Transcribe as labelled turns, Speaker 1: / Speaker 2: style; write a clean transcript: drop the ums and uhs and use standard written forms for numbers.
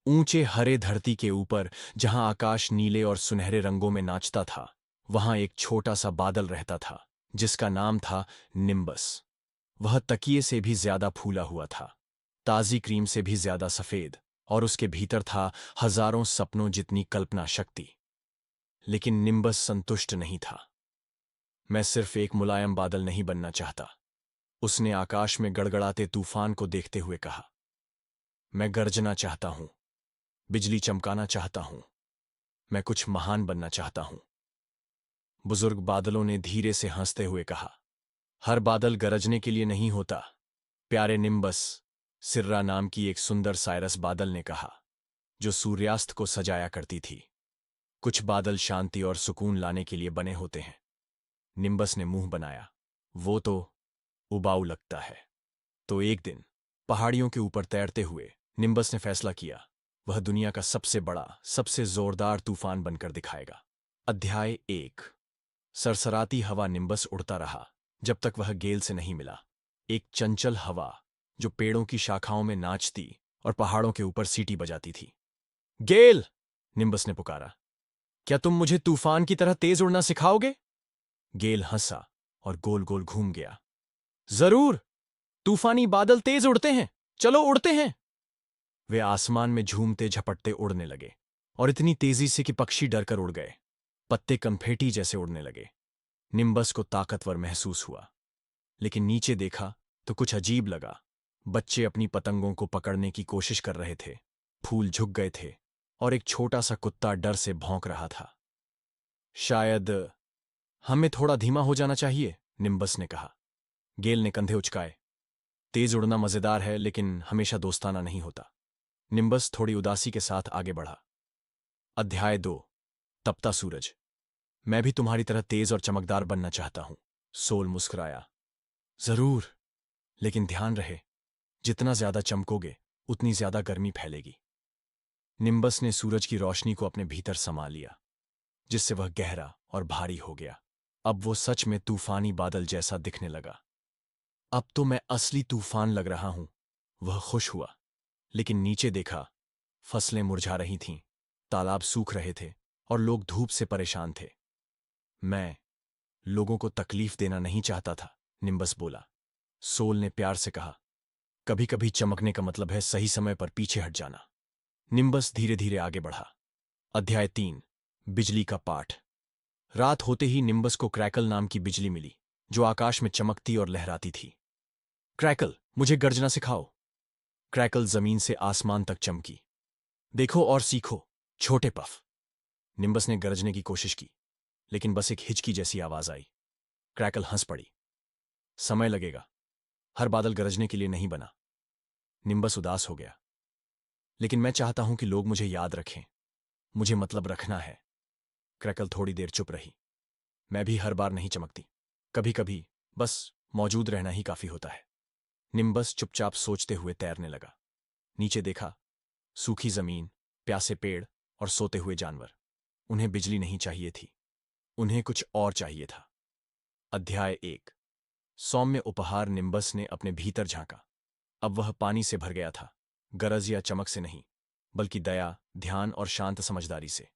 Speaker 1: ऊंचे हरे धरती के ऊपर, जहां आकाश नीले और सुनहरे रंगों में नाचता था, वहां एक छोटा सा बादल रहता था जिसका नाम था निम्बस। वह तकिए से भी ज्यादा फूला हुआ था, ताजी क्रीम से भी ज्यादा सफेद, और उसके भीतर था हजारों सपनों जितनी कल्पना शक्ति। लेकिन निम्बस संतुष्ट नहीं था। मैं सिर्फ एक मुलायम बादल नहीं बनना चाहता, उसने आकाश में गड़गड़ाते तूफान को देखते हुए कहा। मैं गरजना चाहता हूं, बिजली चमकाना चाहता हूं, मैं कुछ महान बनना चाहता हूं। बुजुर्ग बादलों ने धीरे से हंसते हुए कहा, हर बादल गरजने के लिए नहीं होता, प्यारे निम्बस। सिर्रा नाम की एक सुंदर साइरस बादल ने कहा, जो सूर्यास्त को सजाया करती थी। कुछ बादल शांति और सुकून लाने के लिए बने होते हैं। निम्बस ने मुंह बनाया, वो तो उबाऊ लगता है। तो एक दिन पहाड़ियों के ऊपर तैरते हुए निम्बस ने फैसला किया, वह दुनिया का सबसे बड़ा, सबसे जोरदार तूफान बनकर दिखाएगा। अध्याय 1। सरसराती हवा। निम्बस उड़ता रहा जब तक वह गेल से नहीं मिला, एक चंचल हवा जो पेड़ों की शाखाओं में नाचती और पहाड़ों के ऊपर सीटी बजाती थी। गेल! निम्बस ने पुकारा, क्या तुम मुझे तूफान की तरह तेज उड़ना सिखाओगे? गेल हंसा और गोल गोल घूम गया। जरूर, तूफानी बादल तेज उड़ते हैं, चलो उड़ते हैं। वे आसमान में झूमते झपटते उड़ने लगे, और इतनी तेजी से कि पक्षी डरकर उड़ गए। पत्ते कन्फेटी जैसे उड़ने लगे। निम्बस को ताकतवर महसूस हुआ, लेकिन नीचे देखा तो कुछ अजीब लगा। बच्चे अपनी पतंगों को पकड़ने की कोशिश कर रहे थे, फूल झुक गए थे, और एक छोटा सा कुत्ता डर से भौंक रहा था। शायद हमें थोड़ा धीमा हो जाना चाहिए, निम्बस ने कहा। गेल ने कंधे उचकाए। तेज उड़ना मजेदार है, लेकिन हमेशा दोस्ताना नहीं होता। निम्बस थोड़ी उदासी के साथ आगे बढ़ा। अध्याय 2। तपता सूरज। मैं भी तुम्हारी तरह तेज और चमकदार बनना चाहता हूं, सोल मुस्कुराया। जरूर, लेकिन ध्यान रहे, जितना ज्यादा चमकोगे उतनी ज्यादा गर्मी फैलेगी। निम्बस ने सूरज की रोशनी को अपने भीतर समा लिया, जिससे वह गहरा और भारी हो गया। अब वो सच में तूफानी बादल जैसा दिखने लगा। अब तो मैं असली तूफान लग रहा हूं, वह खुश हुआ। लेकिन नीचे देखा, फसलें मुरझा रही थीं, तालाब सूख रहे थे, और लोग धूप से परेशान थे। मैं लोगों को तकलीफ देना नहीं चाहता था, निम्बस बोला। सोल ने प्यार से कहा, कभी कभी चमकने का मतलब है सही समय पर पीछे हट जाना। निम्बस धीरे धीरे आगे बढ़ा। अध्याय 3। बिजली का पाठ। रात होते ही निम्बस को क्रैकल नाम की बिजली मिली, जो आकाश में चमकती और लहराती थी। क्रैकल, मुझे गर्जना सिखाओ। क्रैकल जमीन से आसमान तक चमकी। देखो और सीखो, छोटे पफ। निम्बस ने गरजने की कोशिश की, लेकिन बस एक हिचकी जैसी आवाज आई। क्रैकल हंस पड़ी। समय लगेगा, हर बादल गरजने के लिए नहीं बना। निम्बस उदास हो गया। लेकिन मैं चाहता हूं कि लोग मुझे याद रखें, मुझे मतलब रखना है। क्रैकल थोड़ी देर चुप रही। मैं भी हर बार नहीं चमकती, कभी कभी बस मौजूद रहना ही काफी होता है। निम्बस चुपचाप सोचते हुए तैरने लगा। नीचे देखा, सूखी जमीन, प्यासे पेड़ और सोते हुए जानवर। उन्हें बिजली नहीं चाहिए थी, उन्हें कुछ और चाहिए था। अध्याय 1। सौम्य उपहार। निम्बस ने अपने भीतर झांका। अब वह पानी से भर गया था, गरज या चमक से नहीं, बल्कि दया, ध्यान और शांत समझदारी से।